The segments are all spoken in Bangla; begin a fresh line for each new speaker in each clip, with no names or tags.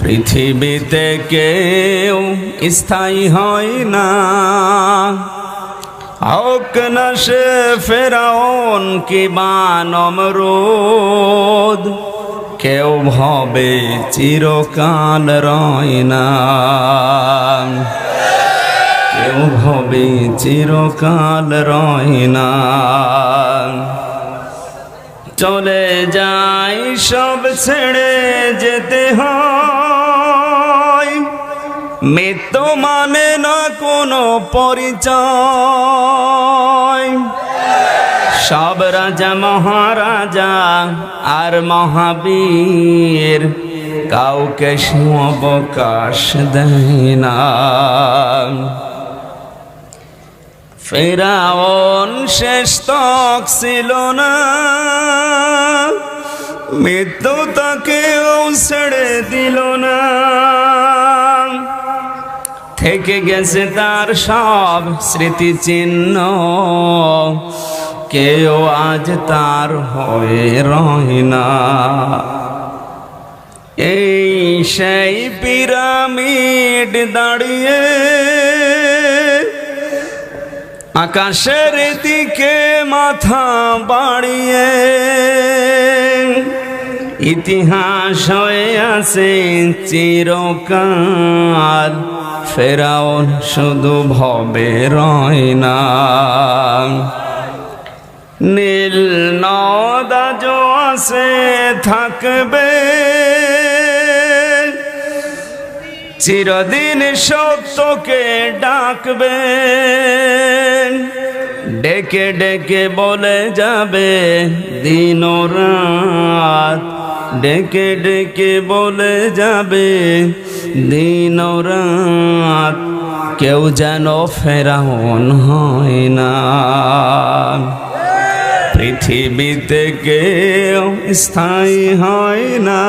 পৃথিবীতে কেউ স্থায়ী হয় না, হোক না সে ফেরাউন কিংবা নমরুদ। কেউ ভবে চিরকাল রয় না, কেউ ভবে চিরকাল রয় না। চলে যাই সব ছেড়ে যেতে হয়, মৃত্যু মানে না কোনো পরিচয়। সব রাজা মহারাজা আর মহাবীর কাউকে অবকাশ দেয় না। ফেরাউন শেষ তক ছিল না, মৃত্যু তাকেও ছেড়ে দিল না। থেকে গেছে তার সব স্মৃতিচিহ্ন, কেউ আজ তার হয়ে রয় না। এই সেই পিরামিড দাঁড়িয়ে আকাশের দিকে মাথা বাড়িয়ে, ইতিহাস হয়ে আছে চিরকাল। ফেরাউন শুধু ভবে রয় না। নীল নদ আজও আছে থাকবে, চিরদিন সত্যকে ডাকবে। ডেকে ডেকে বলে যাবে দিন ও রাত, ডেকে ডেকে বলে যাবে দিন ও রাত। কেউ যেন ফেরাউন হয় না। পৃথিবীতে কেউ স্থায়ী হয় না,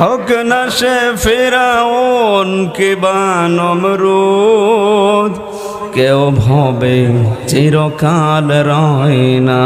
হোক না সে ফেরাউন কিংবা নমরুদ। কেউ ভবে চিরকাল রয় না।